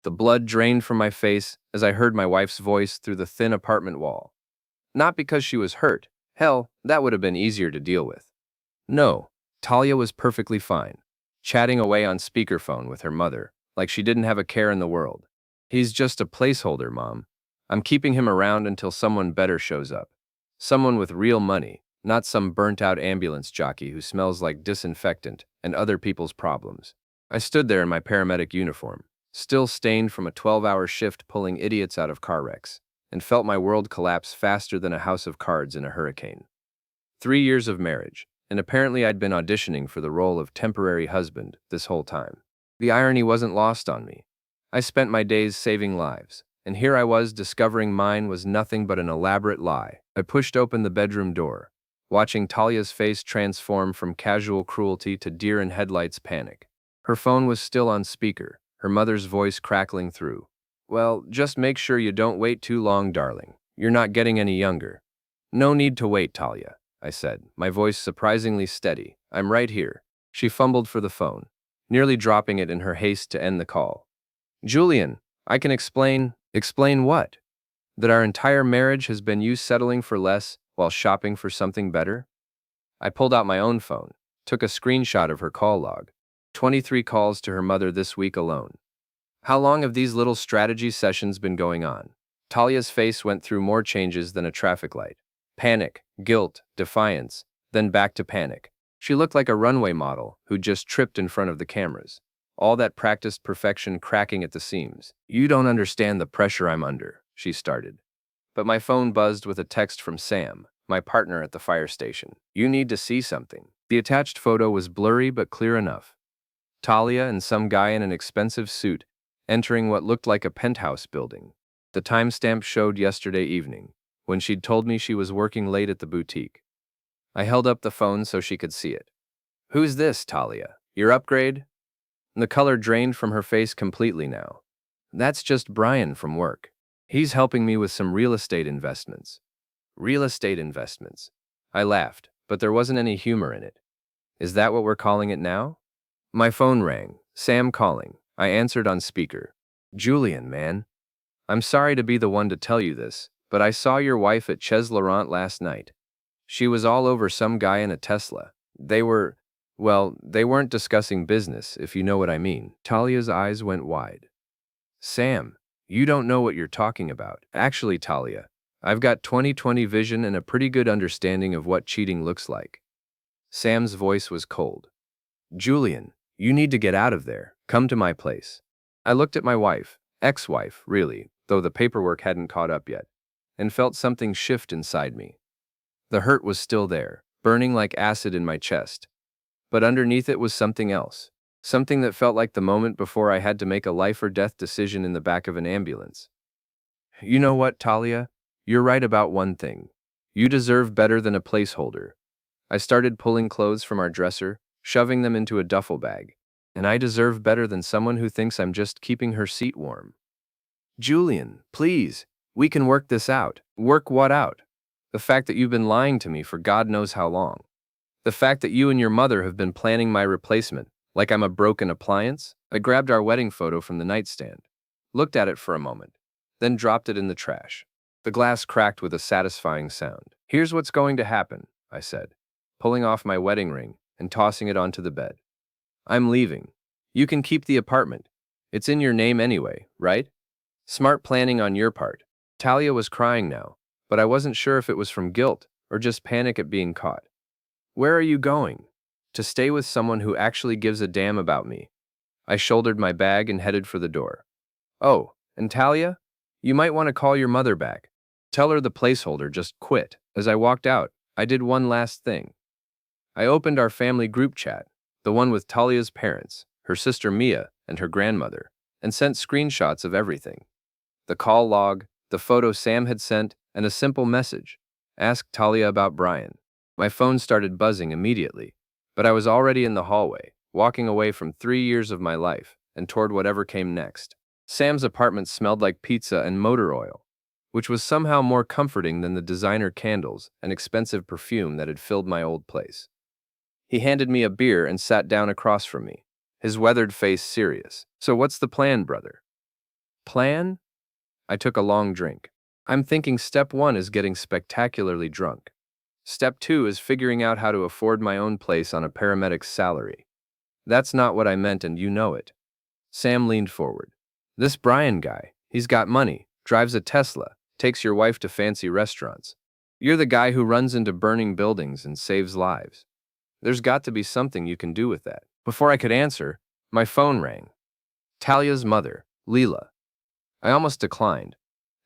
The blood drained from my face as I heard my wife's voice through the thin apartment wall. Not because she was hurt. Hell, that would have been easier to deal with. No, Talia was perfectly fine, chatting away on speakerphone with her mother, like she didn't have a care in the world. He's just a placeholder, Mom. I'm keeping him around until someone better shows up. Someone with real money, not some burnt-out ambulance jockey who smells like disinfectant and other people's problems. I stood there in my paramedic uniform, still stained from a 12-hour shift pulling idiots out of car wrecks, and felt my world collapse faster than a house of cards in a hurricane. 3 years of marriage, and apparently I'd been auditioning for the role of temporary husband this whole time. The irony wasn't lost on me. I spent my days saving lives, and here I was discovering mine was nothing but an elaborate lie. I pushed open the bedroom door, watching Talia's face transform from casual cruelty to deer-in-headlights panic. Her phone was still on speaker, her mother's voice crackling through. "Well, just make sure you don't wait too long, darling. You're not getting any younger." "No need to wait, Talia," I said, my voice surprisingly steady. "I'm right here." She fumbled for the phone, nearly dropping it in her haste to end the call. "Julian, I can explain." "Explain what?" "That our entire marriage has been you settling for less while shopping for something better?" I pulled out my own phone, took a screenshot of her call log. 23 calls to her mother this week alone. How long have these little strategy sessions been going on? Talia's face went through more changes than a traffic light. Panic, guilt, defiance, then back to panic. She looked like a runway model who just tripped in front of the cameras. All that practiced perfection cracking at the seams. "You don't understand the pressure I'm under," she started. But my phone buzzed with a text from Sam, my partner at the fire station. "You need to see something." The attached photo was blurry but clear enough. Talia and some guy in an expensive suit entering what looked like a penthouse building. The timestamp showed yesterday evening, when she'd told me she was working late at the boutique. I held up the phone so she could see it. "Who's this, Talia? Your upgrade?" The color drained from her face completely now. "That's just Brian from work. He's helping me with some real estate investments." "Real estate investments?" I laughed, but there wasn't any humor in it. "Is that what we're calling it now?" My phone rang. Sam calling. I answered on speaker. "Julian, man. I'm sorry to be the one to tell you this, but I saw your wife at Chez Laurent last night. She was all over some guy in a Tesla. They weren't discussing business, if you know what I mean." Talia's eyes went wide. "Sam, you don't know what you're talking about." "Actually, Talia, I've got 20/20 vision and a pretty good understanding of what cheating looks like." Sam's voice was cold. "Julian, you need to get out of there. Come to my place." I looked at my wife, ex-wife, really, though the paperwork hadn't caught up yet, and felt something shift inside me. The hurt was still there, burning like acid in my chest. But underneath it was something else. Something that felt like the moment before I had to make a life-or-death decision in the back of an ambulance. "You know what, Talia? You're right about one thing. You deserve better than a placeholder." I started pulling clothes from our dresser, shoving them into a duffel bag. "And I deserve better than someone who thinks I'm just keeping her seat warm." "Julian, please, we can work this out." "Work what out?" "The fact that you've been lying to me for God knows how long. The fact that you and your mother have been planning my replacement, like I'm a broken appliance." I grabbed our wedding photo from the nightstand, looked at it for a moment, then dropped it in the trash. The glass cracked with a satisfying sound. "Here's what's going to happen," I said, pulling off my wedding ring and tossing it onto the bed. "I'm leaving. You can keep the apartment. It's in your name anyway, right? Smart planning on your part." Talia was crying now, but I wasn't sure if it was from guilt or just panic at being caught. "Where are you going?" "To stay with someone who actually gives a damn about me." I shouldered my bag and headed for the door. "Oh, and Talia, you might want to call your mother back. Tell her the placeholder just quit." As I walked out, I did one last thing. I opened our family group chat, the one with Talia's parents, her sister Mia, and her grandmother, and sent screenshots of everything. The call log, the photo Sam had sent, and a simple message. "Ask Talia about Brian." My phone started buzzing immediately, but I was already in the hallway, walking away from 3 years of my life and toward whatever came next. Sam's apartment smelled like pizza and motor oil, which was somehow more comforting than the designer candles and expensive perfume that had filled my old place. He handed me a beer and sat down across from me, his weathered face serious. "So what's the plan, brother?" Plan? I took a long drink. I'm thinking step 1 is getting spectacularly drunk. Step 2 is figuring out how to afford my own place on a paramedic's salary. That's not what I meant, and you know it. Sam leaned forward. This Brian guy, he's got money, drives a Tesla, takes your wife to fancy restaurants. You're the guy who runs into burning buildings and saves lives. There's got to be something you can do with that. Before I could answer, my phone rang. Talia's mother, Leela. I almost declined,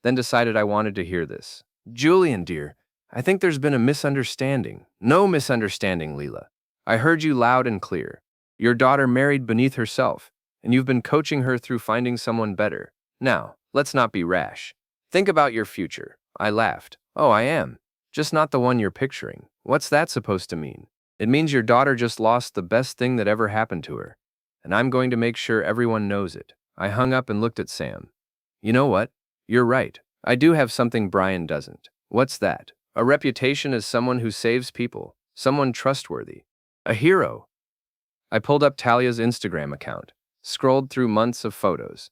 then decided I wanted to hear this. Julian, dear, I think there's been a misunderstanding. No misunderstanding, Leela. I heard you loud and clear. Your daughter married beneath herself, and you've been coaching her through finding someone better. Now, let's not be rash. Think about your future. I laughed. Oh, I am. Just not the one you're picturing. What's that supposed to mean? It means your daughter just lost the best thing that ever happened to her, and I'm going to make sure everyone knows it. I hung up and looked at Sam. You know what? You're right. I do have something Brian doesn't. What's that? A reputation as someone who saves people, someone trustworthy. A hero. I pulled up Talia's Instagram account, scrolled through months of photos.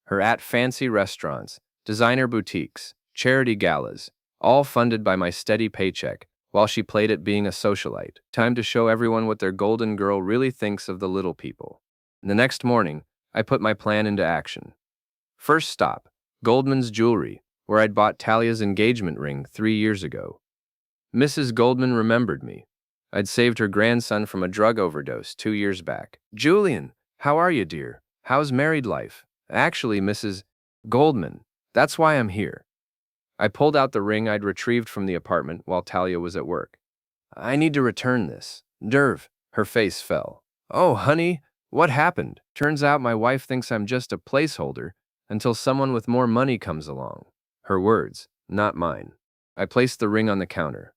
Her at fancy restaurants, designer boutiques, charity galas, all funded by my steady paycheck, while she played at being a socialite. Time to show everyone what their golden girl really thinks of the little people. The next morning, I put my plan into action. First stop, Goldman's Jewelry, where I'd bought Talia's engagement ring 3 years ago. Mrs. Goldman remembered me. I'd saved her grandson from a drug overdose 2 years back. Julian, how are you, dear? How's married life? Actually, Mrs. Goldman, that's why I'm here. I pulled out the ring I'd retrieved from the apartment while Talia was at work. I need to return this. Derv, her face fell. Oh, honey, what happened? Turns out my wife thinks I'm just a placeholder until someone with more money comes along. Her words, not mine. I placed the ring on the counter.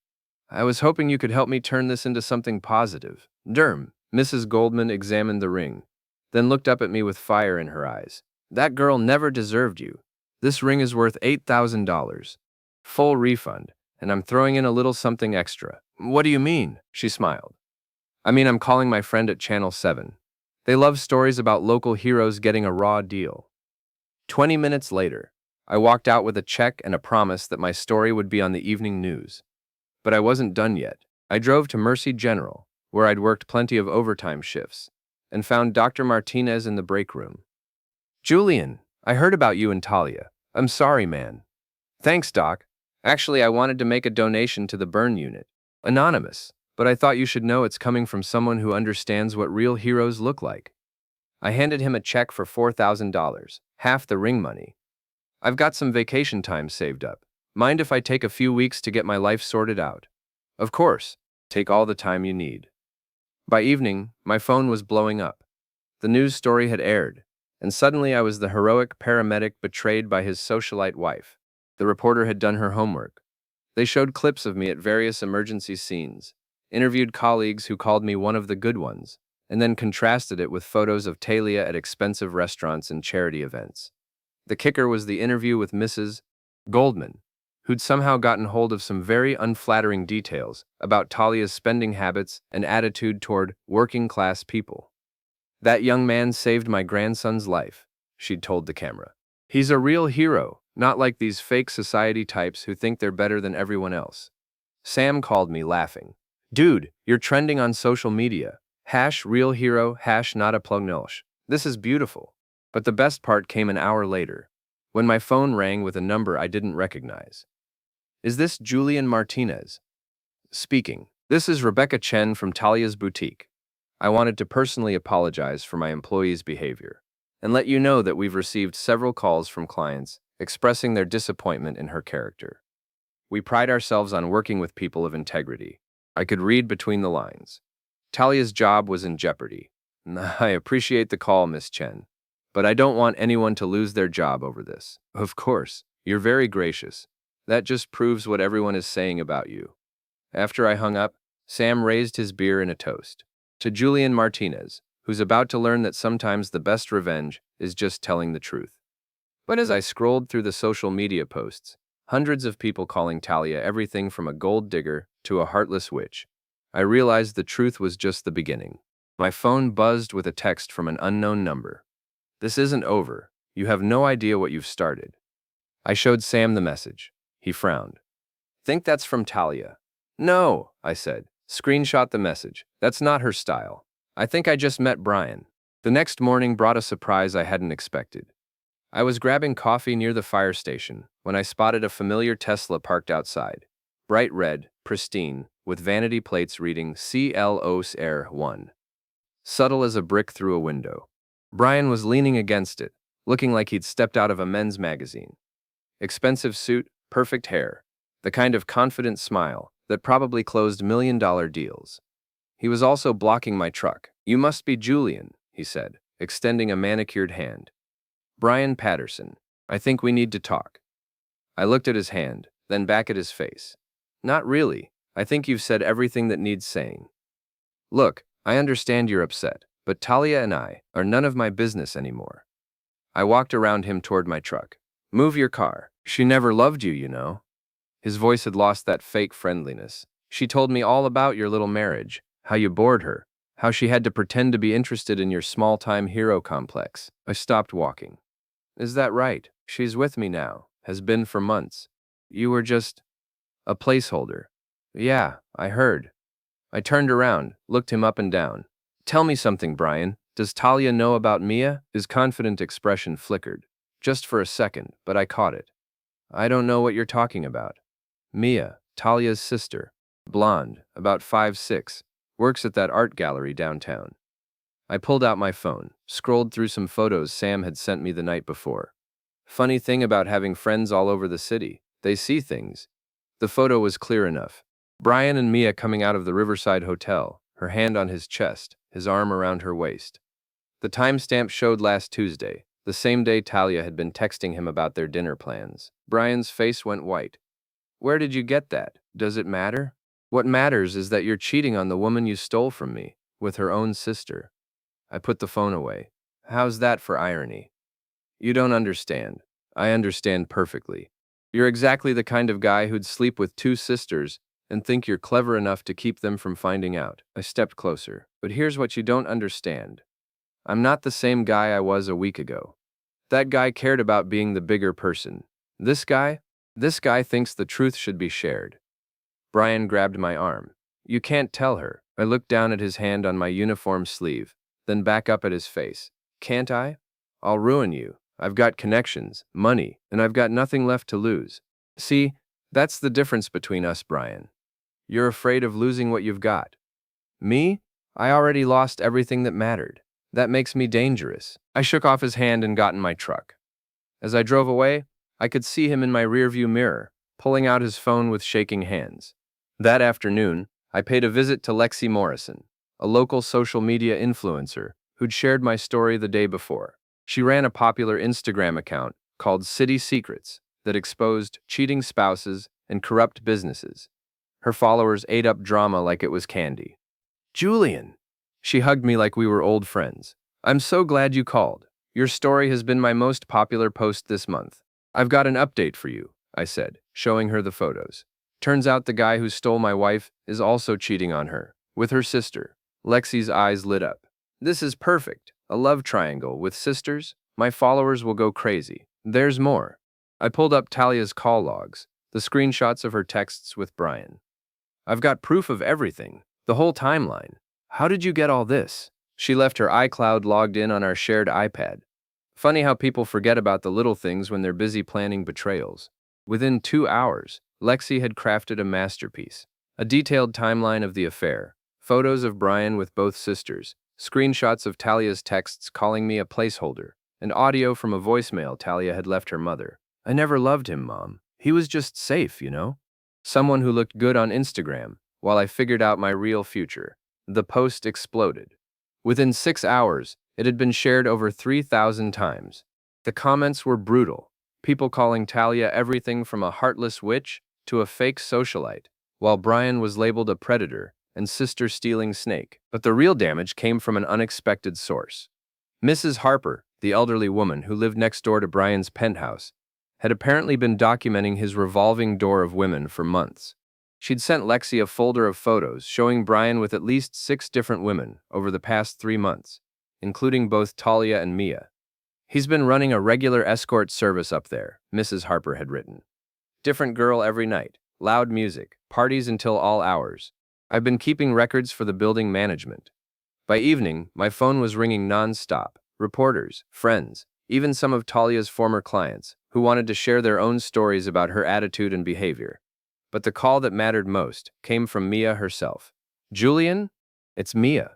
I was hoping you could help me turn this into something positive. Derm, Mrs. Goldman examined the ring, then looked up at me with fire in her eyes. That girl never deserved you. This ring is worth $8,000. Full refund, and I'm throwing in a little something extra. What do you mean? She smiled. I mean, I'm calling my friend at Channel 7. They love stories about local heroes getting a raw deal. 20 minutes later, I walked out with a check and a promise that my story would be on the evening news. But I wasn't done yet. I drove to Mercy General, where I'd worked plenty of overtime shifts, and found Dr. Martinez in the break room. Julian, I heard about you and Talia. I'm sorry, man. Thanks, Doc. Actually, I wanted to make a donation to the burn unit. Anonymous, but I thought you should know it's coming from someone who understands what real heroes look like. I handed him a check for $4,000, half the ring money. I've got some vacation time saved up. Mind if I take a few weeks to get my life sorted out? Of course. Take all the time you need. By evening, my phone was blowing up. The news story had aired, and suddenly I was the heroic paramedic betrayed by his socialite wife. The reporter had done her homework. They showed clips of me at various emergency scenes, interviewed colleagues who called me one of the good ones, and then contrasted it with photos of Talia at expensive restaurants and charity events. The kicker was the interview with Mrs. Goldman, who'd somehow gotten hold of some very unflattering details about Talia's spending habits and attitude toward working-class people. That young man saved my grandson's life, she'd told the camera. He's a real hero, not like these fake society types who think they're better than everyone else. Sam called me, laughing. Dude, you're trending on social media. #real hero, #not a plugnosh. This is beautiful. But the best part came an hour later, when my phone rang with a number I didn't recognize. Is this Julian Martinez? Speaking. This is Rebecca Chen from Talia's Boutique. I wanted to personally apologize for my employees' behavior and let you know that we've received several calls from clients expressing their disappointment in her character. We pride ourselves on working with people of integrity. I could read between the lines. Talia's job was in jeopardy. I appreciate the call, Miss Chen, but I don't want anyone to lose their job over this. Of course, you're very gracious. That just proves what everyone is saying about you. After I hung up, Sam raised his beer in a toast. To Julian Martinez, who's about to learn that sometimes the best revenge is just telling the truth. But as I scrolled through the social media posts, hundreds of people calling Talia everything from a gold digger to a heartless witch, I realized the truth was just the beginning. My phone buzzed with a text from an unknown number. This isn't over. You have no idea what you've started. I showed Sam the message. He frowned. Think that's from Talia. No, I said. Screenshot the message. That's not her style. I think I just met Brian. The next morning brought a surprise I hadn't expected. I was grabbing coffee near the fire station when I spotted a familiar Tesla parked outside. Bright red, pristine, with vanity plates reading CLOS Air 1. Subtle as a brick through a window. Brian was leaning against it, looking like he'd stepped out of a men's magazine. Expensive suit, perfect hair, the kind of confident smile that probably closed million-dollar deals. He was also blocking my truck. You must be Julian, he said, extending a manicured hand. Brian Patterson, I think we need to talk. I looked at his hand, then back at his face. Not really. I think you've said everything that needs saying. Look, I understand you're upset, but Talia and I are none of my business anymore. I walked around him toward my truck. Move your car. She never loved you, you know. His voice had lost that fake friendliness. She told me all about your little marriage, how you bored her, how she had to pretend to be interested in your small-time hero complex. I stopped walking. Is that right? She's with me now, has been for months. You were just a placeholder. Yeah, I heard. I turned around, looked him up and down. Tell me something, Brian. Does Talia know about Mia? His confident expression flickered. Just for a second, but I caught it. I don't know what you're talking about. Mia, Talia's sister. Blonde, about 5'6", works at that art gallery downtown. I pulled out my phone, scrolled through some photos Sam had sent me the night before. Funny thing about having friends all over the city, they see things. The photo was clear enough. Brian and Mia coming out of the Riverside Hotel, her hand on his chest, his arm around her waist. The timestamp showed last Tuesday, the same day Talia had been texting him about their dinner plans. Brian's face went white. Where did you get that? Does it matter? What matters is that you're cheating on the woman you stole from me, with her own sister. I put the phone away. How's that for irony? You don't understand. I understand perfectly. You're exactly the kind of guy who'd sleep with two sisters and think you're clever enough to keep them from finding out. I stepped closer. But here's what you don't understand. I'm not the same guy I was a week ago. That guy cared about being the bigger person. This guy thinks the truth should be shared. Brian grabbed my arm. You can't tell her. I looked down at his hand on my uniform sleeve, then back up at his face. Can't I? I'll ruin you. I've got connections, money, and I've got nothing left to lose. See, that's the difference between us, Brian. You're afraid of losing what you've got. Me? I already lost everything that mattered. That makes me dangerous. I shook off his hand and got in my truck. As I drove away, I could see him in my rearview mirror, pulling out his phone with shaking hands. That afternoon, I paid a visit to Lexi Morrison, a local social media influencer who'd shared my story the day before. She ran a popular Instagram account called City Secrets that exposed cheating spouses and corrupt businesses. Her followers ate up drama like it was candy. Julian! She hugged me like we were old friends. I'm so glad you called. Your story has been my most popular post this month. I've got an update for you, I said, showing her the photos. Turns out the guy who stole my wife is also cheating on her, with her sister. Lexi's eyes lit up. This is perfect. A love triangle with sisters. My followers will go crazy. There's more. I pulled up Talia's call logs, the screenshots of her texts with Brian. I've got proof of everything, the whole timeline. How did you get all this? She left her iCloud logged in on our shared iPad. Funny how people forget about the little things when they're busy planning betrayals. Within 2 hours, Lexi had crafted a masterpiece. A detailed timeline of the affair, photos of Brian with both sisters, screenshots of Talia's texts calling me a placeholder, and audio from a voicemail Talia had left her mother. I never loved him, Mom. He was just safe, you know? Someone who looked good on Instagram, while I figured out my real future. The post exploded. Within 6 hours, it had been shared over 3,000 times. The comments were brutal, people calling Talia everything from a heartless witch to a fake socialite, while Brian was labeled a predator and sister-stealing snake. But the real damage came from an unexpected source. Mrs. Harper, the elderly woman who lived next door to Brian's penthouse, had apparently been documenting his revolving door of women for months. She'd sent Lexi a folder of photos showing Brian with at least 6 different women over the past 3 months, including both Talia and Mia. He's been running a regular escort service up there, Mrs. Harper had written. Different girl every night, loud music, parties until all hours. I've been keeping records for the building management. By evening, my phone was ringing non-stop. Reporters, friends, even some of Talia's former clients, who wanted to share their own stories about her attitude and behavior. But the call that mattered most came from Mia herself. Julian? It's Mia.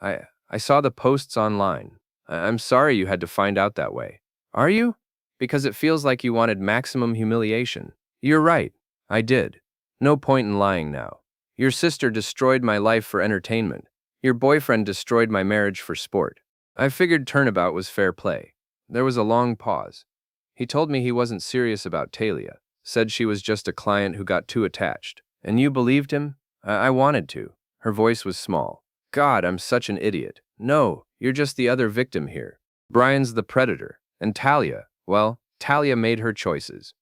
I saw the posts online. I'm sorry you had to find out that way. Are you? Because it feels like you wanted maximum humiliation. You're right. I did. No point in lying now. Your sister destroyed my life for entertainment. Your boyfriend destroyed my marriage for sport. I figured turnabout was fair play. There was a long pause. He told me he wasn't serious about Talia, said she was just a client who got too attached. And you believed him? I wanted to. Her voice was small. God, I'm such an idiot. No, you're just the other victim here. Brian's the predator. And Talia, well, Talia made her choices.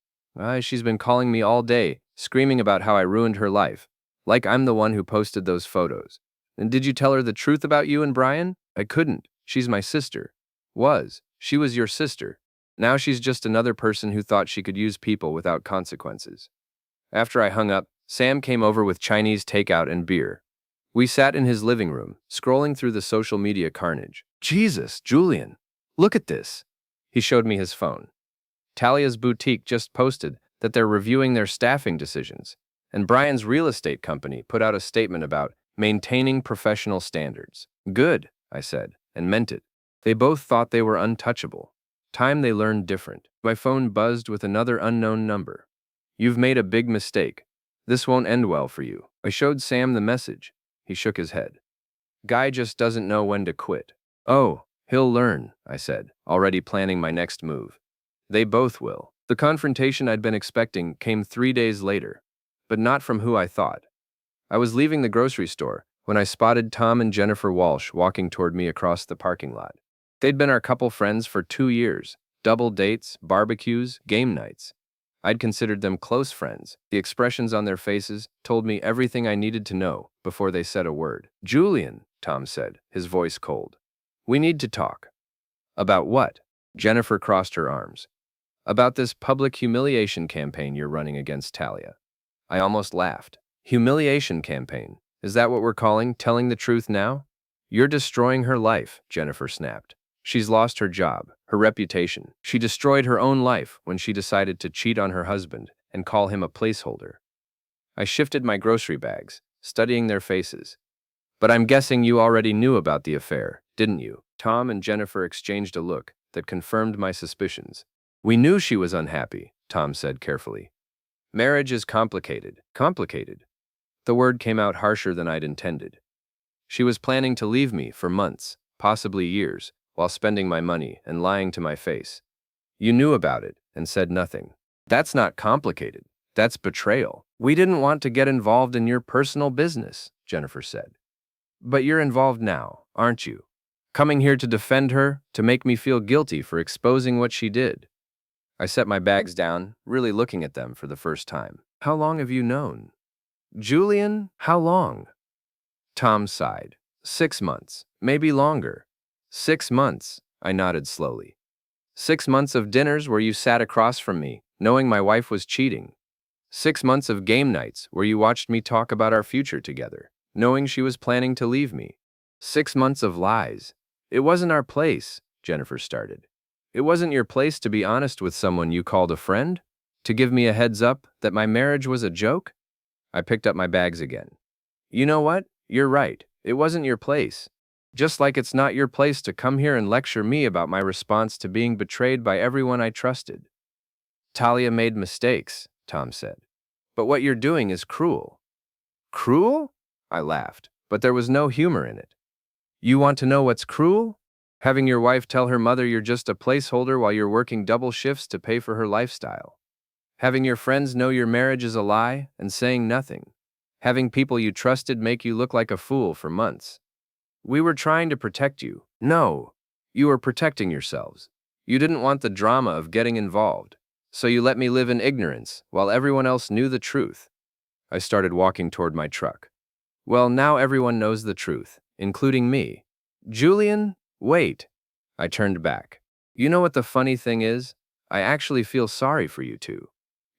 She's been calling me all day, screaming about how I ruined her life. Like I'm the one who posted those photos. And did you tell her the truth about you and Brian? I couldn't. She's my sister. She was your sister. Now she's just another person who thought she could use people without consequences. After I hung up, Sam came over with Chinese takeout and beer. We sat in his living room, scrolling through the social media carnage. Jesus, Julian, look at this. He showed me his phone. Talia's boutique just posted that they're reviewing their staffing decisions, and Brian's real estate company put out a statement about maintaining professional standards. Good, I said, and meant it. They both thought they were untouchable. Time they learned different. My phone buzzed with another unknown number. You've made a big mistake. This won't end well for you. I showed Sam the message. He shook his head. Guy just doesn't know when to quit. Oh, he'll learn, I said, already planning my next move. They both will. The confrontation I'd been expecting came 3 days later, but not from who I thought. I was leaving the grocery store when I spotted Tom and Jennifer Walsh walking toward me across the parking lot. They'd been our couple friends for 2 years, double dates, barbecues, game nights. I'd considered them close friends. The expressions on their faces told me everything I needed to know before they said a word. Julian, Tom said, his voice cold. We need to talk. About what? Jennifer crossed her arms. About this public humiliation campaign you're running against Talia. I almost laughed. Humiliation campaign? Is that what we're calling telling the truth now? You're destroying her life, Jennifer snapped. She's lost her job, her reputation. She destroyed her own life when she decided to cheat on her husband and call him a placeholder. I shifted my grocery bags, studying their faces. But I'm guessing you already knew about the affair, didn't you? Tom and Jennifer exchanged a look that confirmed my suspicions. We knew she was unhappy, Tom said carefully. Marriage is complicated. Complicated. The word came out harsher than I'd intended. She was planning to leave me for months, possibly years, while spending my money and lying to my face. You knew about it and said nothing. That's not complicated. That's betrayal. We didn't want to get involved in your personal business, Jennifer said. But you're involved now, aren't you? Coming here to defend her, to make me feel guilty for exposing what she did. I set my bags down, really looking at them for the first time. How long have you known? Julian, how long? Tom sighed. 6 months, maybe longer. 6 months, I nodded slowly. 6 months of dinners where you sat across from me, knowing my wife was cheating. 6 months of game nights where you watched me talk about our future together, knowing she was planning to leave me. 6 months of lies. It wasn't our place, Jennifer started. It wasn't your place to be honest with someone you called a friend? To give me a heads up that my marriage was a joke? I picked up my bags again. You know what? You're right. It wasn't your place. Just like it's not your place to come here and lecture me about my response to being betrayed by everyone I trusted. Talia made mistakes, Tom said. But what you're doing is cruel. Cruel? I laughed, but there was no humor in it. You want to know what's cruel? Having your wife tell her mother you're just a placeholder while you're working double shifts to pay for her lifestyle. Having your friends know your marriage is a lie and saying nothing. Having people you trusted make you look like a fool for months. We were trying to protect you. No, you were protecting yourselves. You didn't want the drama of getting involved, so you let me live in ignorance while everyone else knew the truth. I started walking toward my truck. Well, now everyone knows the truth, including me. Julian, wait. I turned back. You know what the funny thing is? I actually feel sorry for you two.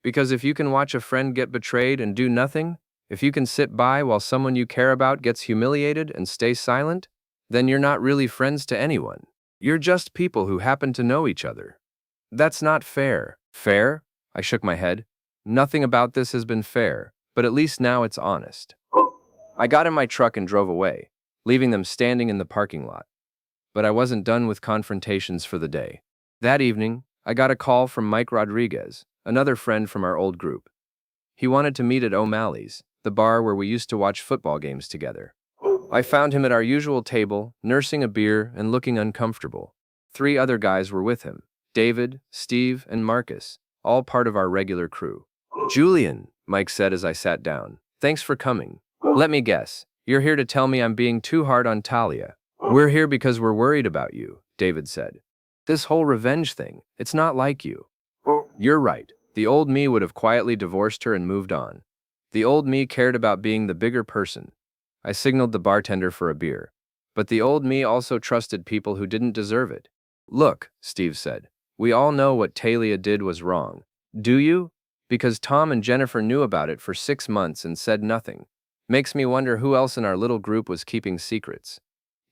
Because if you can watch a friend get betrayed and do nothing, if you can sit by while someone you care about gets humiliated and stay silent, then you're not really friends to anyone. You're just people who happen to know each other. That's not fair. Fair? I shook my head. Nothing about this has been fair, but at least now it's honest. I got in my truck and drove away, leaving them standing in the parking lot. But I wasn't done with confrontations for the day. That evening, I got a call from Mike Rodriguez, another friend from our old group. He wanted to meet at O'Malley's, the bar where we used to watch football games together. I found him at our usual table, nursing a beer and looking uncomfortable. 3 other guys were with him: David, Steve, and Marcus, all part of our regular crew. Julian, Mike said as I sat down, thanks for coming. Let me guess, you're here to tell me I'm being too hard on Talia. We're here because we're worried about you, David said. This whole revenge thing, it's not like you. You're right. The old me would have quietly divorced her and moved on. The old me cared about being the bigger person. I signaled the bartender for a beer. But the old me also trusted people who didn't deserve it. Look, Steve said, we all know what Talia did was wrong. Do you? Because Tom and Jennifer knew about it for 6 months and said nothing. Makes me wonder who else in our little group was keeping secrets.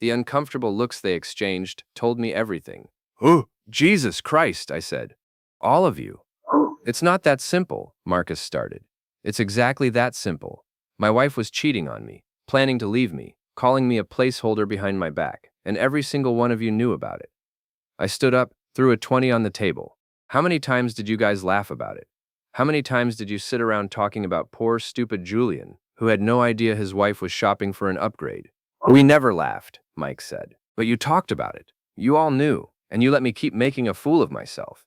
The uncomfortable looks they exchanged told me everything. Oh, Jesus Christ, I said. All of you. It's not that simple, Marcus started. It's exactly that simple. My wife was cheating on me, planning to leave me, calling me a placeholder behind my back, and every single one of you knew about it. I stood up, threw a 20 on the table. How many times did you guys laugh about it? How many times did you sit around talking about poor, stupid Julian, who had no idea his wife was shopping for an upgrade? We never laughed, Mike said. But you talked about it. You all knew, and you let me keep making a fool of myself.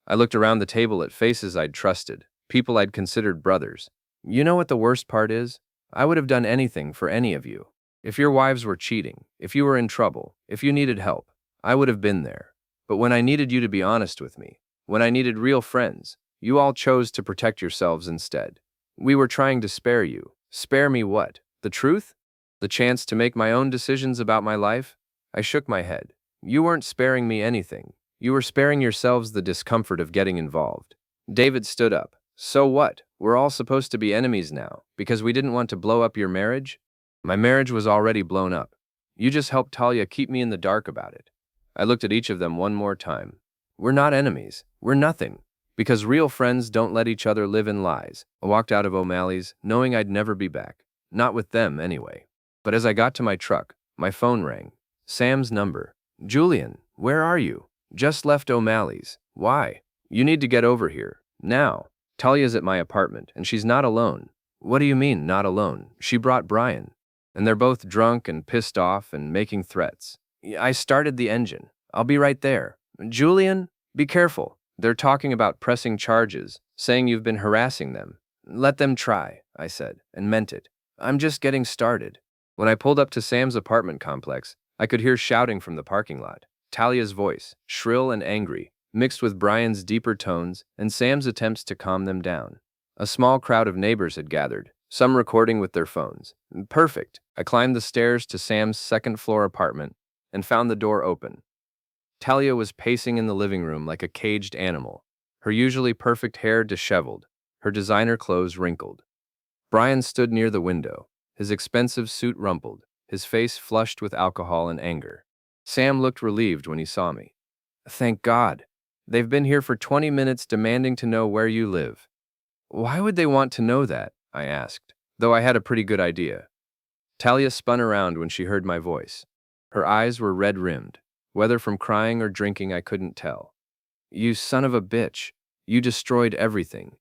I looked around the table at faces I'd trusted, people I'd considered brothers. You know what the worst part is? I would have done anything for any of you. If your wives were cheating, if you were in trouble, if you needed help, I would have been there. But when I needed you to be honest with me, when I needed real friends, you all chose to protect yourselves instead. We were trying to spare you. Spare me what? The truth? The chance to make my own decisions about my life? I shook my head. You weren't sparing me anything. You were sparing yourselves the discomfort of getting involved. David stood up. So what? We're all supposed to be enemies now, because we didn't want to blow up your marriage? My marriage was already blown up. You just helped Talia keep me in the dark about it. I looked at each of them one more time. We're not enemies. We're nothing. Because real friends don't let each other live in lies. I walked out of O'Malley's, knowing I'd never be back. Not with them, anyway. But as I got to my truck, my phone rang. Sam's number. Julian, where are you? Just left O'Malley's. Why? You need to get over here. Now. Talia's at my apartment, and she's not alone. What do you mean, not alone? She brought Brian. And they're both drunk and pissed off and making threats. I started the engine. I'll be right there. Julian, be careful. They're talking about pressing charges, saying you've been harassing them. Let them try, I said, and meant it. I'm just getting started. When I pulled up to Sam's apartment complex, I could hear shouting from the parking lot. Talia's voice, shrill and angry, mixed with Brian's deeper tones and Sam's attempts to calm them down. A small crowd of neighbors had gathered, some recording with their phones. Perfect. I climbed the stairs to Sam's second-floor apartment and found the door open. Talia was pacing in the living room like a caged animal, her usually perfect hair disheveled, her designer clothes wrinkled. Brian stood near the window, his expensive suit rumpled, his face flushed with alcohol and anger. Sam looked relieved when he saw me. Thank God. They've been here for 20 minutes demanding to know where you live. Why would they want to know that? I asked, though I had a pretty good idea. Talia spun around when she heard my voice. Her eyes were red-rimmed. Whether from crying or drinking, I couldn't tell. You son of a bitch. You destroyed everything.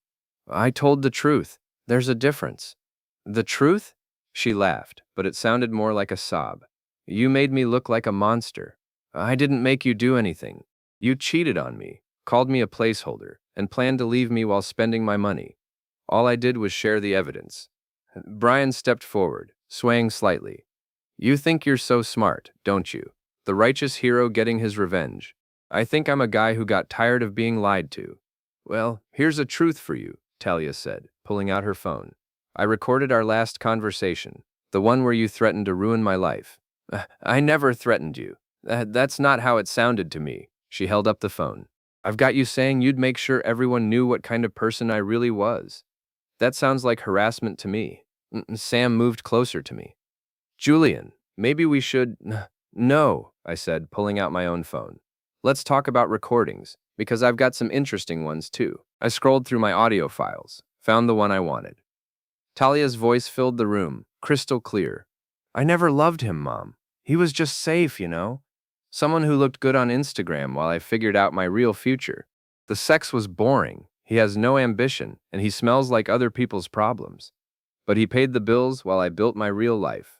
I told the truth. There's a difference. The truth? She laughed, but it sounded more like a sob. You made me look like a monster. I didn't make you do anything. You cheated on me, called me a placeholder, and planned to leave me while spending my money. All I did was share the evidence. Brian stepped forward, swaying slightly. You think you're so smart, don't you? The righteous hero getting his revenge. I think I'm a guy who got tired of being lied to. Well, here's a truth for you, Talia said, pulling out her phone. I recorded our last conversation, the one where you threatened to ruin my life. I never threatened you. That's not how it sounded to me. She held up the phone. I've got you saying you'd make sure everyone knew what kind of person I really was. That sounds like harassment to me. Sam moved closer to me. Julian, maybe we should. No, I said, pulling out my own phone. Let's talk about recordings, because I've got some interesting ones too. I scrolled through my audio files, found the one I wanted. Talia's voice filled the room, crystal clear. I never loved him, Mom. He was just safe, you know? Someone who looked good on Instagram while I figured out my real future. The sex was boring. He has no ambition, and he smells like other people's problems. But he paid the bills while I built my real life.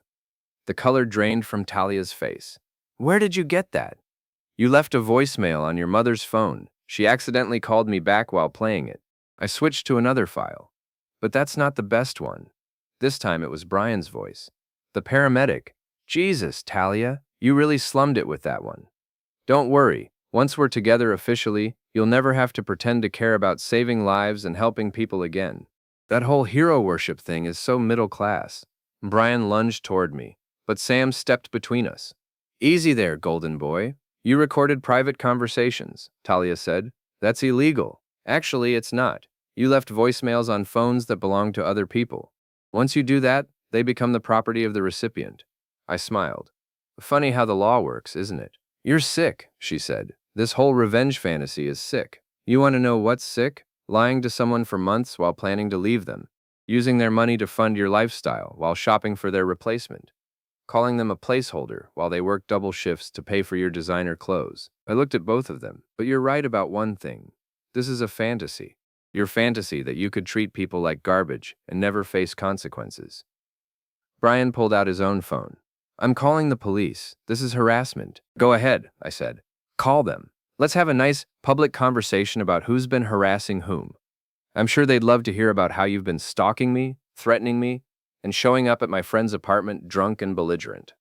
The color drained from Talia's face. Where did you get that? You left a voicemail on your mother's phone. She accidentally called me back while playing it. I switched to another file. But that's not the best one. This time it was Brian's voice. The paramedic. Jesus, Talia, you really slummed it with that one. Don't worry. Once we're together officially, you'll never have to pretend to care about saving lives and helping people again. That whole hero worship thing is so middle class. Brian lunged toward me, but Sam stepped between us. Easy there, golden boy. You recorded private conversations, Talia said. That's illegal. Actually, it's not. You left voicemails on phones that belong to other people. Once you do that, they become the property of the recipient. I smiled. Funny how the law works, isn't it? You're sick, she said. This whole revenge fantasy is sick. You want to know what's sick? Lying to someone for months while planning to leave them. Using their money to fund your lifestyle while shopping for their replacement. Calling them a placeholder while they work double shifts to pay for your designer clothes. I looked at both of them, but you're right about one thing. This is a fantasy. Your fantasy that you could treat people like garbage and never face consequences. Brian pulled out his own phone. I'm calling the police. This is harassment. Go ahead, I said. Call them. Let's have a nice public conversation about who's been harassing whom. I'm sure they'd love to hear about how you've been stalking me, threatening me, and showing up at my friend's apartment drunk and belligerent.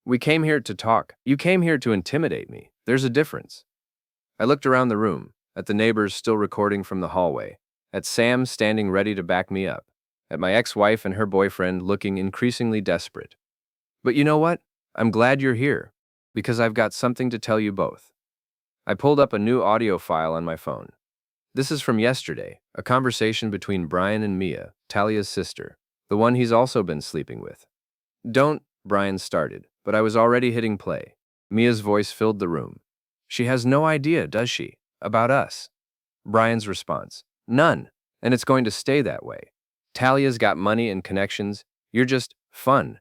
We came here to talk. You came here to intimidate me. There's a difference. I looked around the room, at the neighbors still recording from the hallway, at Sam standing ready to back me up, at my ex-wife and her boyfriend looking increasingly desperate. But you know what? I'm glad you're here, because I've got something to tell you both. I pulled up a new audio file on my phone. This is from yesterday, a conversation between Brian and Mia, Talia's sister, the one he's also been sleeping with. Don't, Brian started, but I was already hitting play. Mia's voice filled the room. She has no idea, does she, about us? Brian's response. None, and it's going to stay that way. Talia's got money and connections. You're just fun.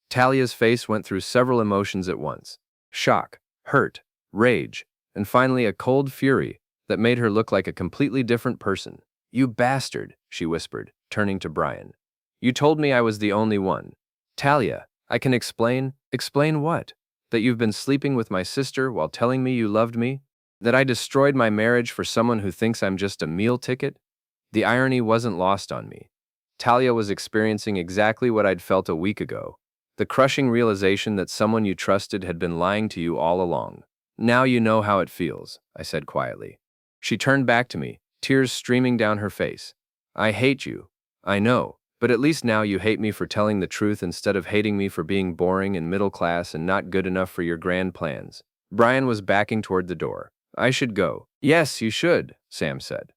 Talia's face went through several emotions at once. Shock, hurt, rage, and finally a cold fury that made her look like a completely different person. You bastard, she whispered, turning to Brian. You told me I was the only one. Talia, I can explain. Explain what? That you've been sleeping with my sister while telling me you loved me? That I destroyed my marriage for someone who thinks I'm just a meal ticket? The irony wasn't lost on me. Talia was experiencing exactly what I'd felt a week ago. The crushing realization that someone you trusted had been lying to you all along. Now you know how it feels, I said quietly. She turned back to me, tears streaming down her face. I hate you. I know, but at least now you hate me for telling the truth instead of hating me for being boring and middle class and not good enough for your grand plans. Brian was backing toward the door. I should go. Yes, you should, Sam said.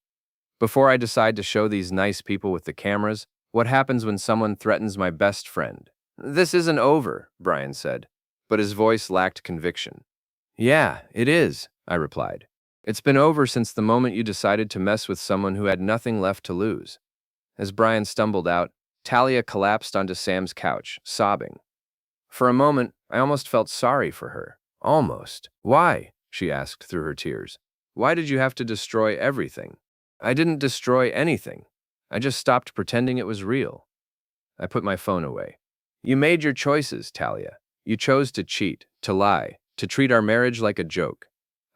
Before I decide to show these nice people with the cameras, what happens when someone threatens my best friend? This isn't over, Brian said, but his voice lacked conviction. Yeah, it is, I replied. It's been over since the moment you decided to mess with someone who had nothing left to lose. As Brian stumbled out, Talia collapsed onto Sam's couch, sobbing. For a moment, I almost felt sorry for her. Almost. Why? She asked through her tears. Why did you have to destroy everything? I didn't destroy anything. I just stopped pretending it was real. I put my phone away. You made your choices, Talia. You chose to cheat, to lie, to treat our marriage like a joke.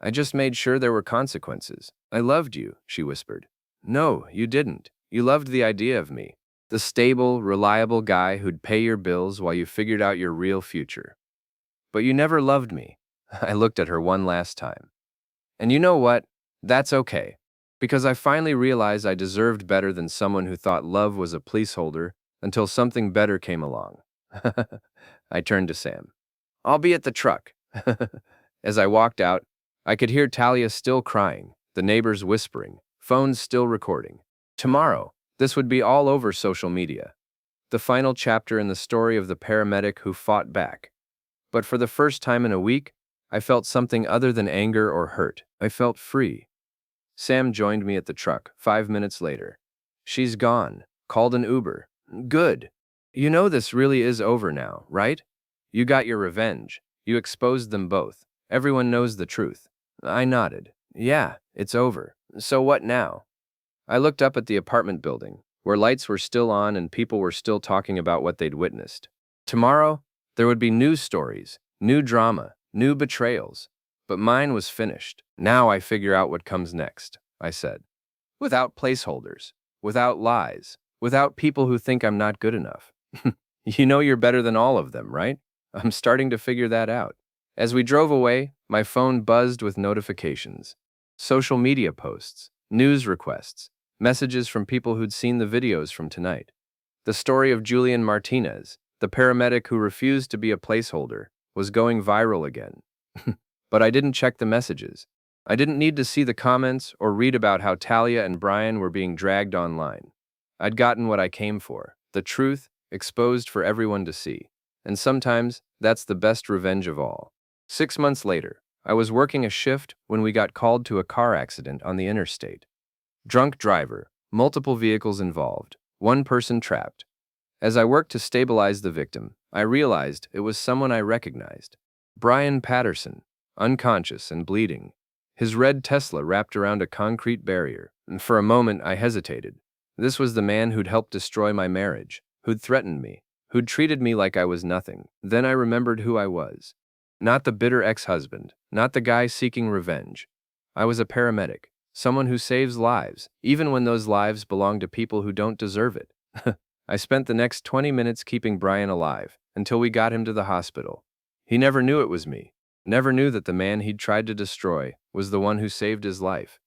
I just made sure there were consequences. I loved you, she whispered. No, you didn't. You loved the idea of me. The stable, reliable guy who'd pay your bills while you figured out your real future. But you never loved me. I looked at her one last time. And you know what? That's okay. Because I finally realized I deserved better than someone who thought love was a placeholder until something better came along. I turned to Sam. I'll be at the truck. As I walked out, I could hear Talia still crying, the neighbors whispering, phones still recording. Tomorrow, this would be all over social media. The final chapter in the story of the paramedic who fought back. But for the first time in a week, I felt something other than anger or hurt. I felt free. Sam joined me at the truck 5 minutes later. She's gone. Called an Uber. Good. You know this really is over now, right? You got your revenge. You exposed them both. Everyone knows the truth. I nodded. Yeah, it's over. So what now? I looked up at the apartment building, where lights were still on and people were still talking about what they'd witnessed. Tomorrow, there would be new stories, new drama, new betrayals. But mine was finished. Now I figure out what comes next, I said. Without placeholders, without lies, without people who think I'm not good enough. You know you're better than all of them, right? I'm starting to figure that out. As we drove away, my phone buzzed with notifications. Social media posts, news requests, messages from people who'd seen the videos from tonight. The story of Julian Martinez, the paramedic who refused to be a placeholder, was going viral again. But I didn't check the messages. I didn't need to see the comments or read about how Talia and Brian were being dragged online. I'd gotten what I came for, the truth, exposed for everyone to see. And sometimes, that's the best revenge of all. 6 months later, I was working a shift when we got called to a car accident on the interstate. Drunk driver, multiple vehicles involved, one person trapped. As I worked to stabilize the victim, I realized it was someone I recognized. Brian Patterson, unconscious and bleeding. His red Tesla wrapped around a concrete barrier, and for a moment I hesitated. This was the man who'd helped destroy my marriage, who'd threatened me, who'd treated me like I was nothing. Then I remembered who I was. Not the bitter ex-husband, not the guy seeking revenge. I was a paramedic, someone who saves lives, even when those lives belong to people who don't deserve it. I spent the next 20 minutes keeping Brian alive, until we got him to the hospital. He never knew it was me, never knew that the man he'd tried to destroy was the one who saved his life.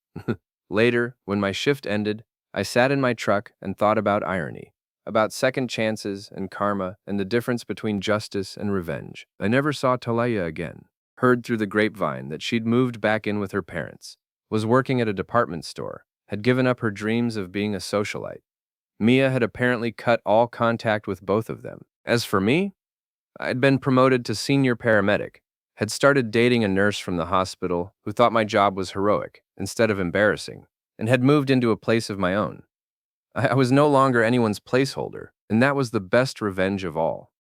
Later, when my shift ended, I sat in my truck and thought about irony, about second chances and karma and the difference between justice and revenge. I never saw Talia again. Heard through the grapevine that she'd moved back in with her parents, was working at a department store, had given up her dreams of being a socialite. Mia had apparently cut all contact with both of them. As for me, I'd been promoted to senior paramedic, had started dating a nurse from the hospital who thought my job was heroic instead of embarrassing, and had moved into a place of my own. I was no longer anyone's placeholder, and that was the best revenge of all.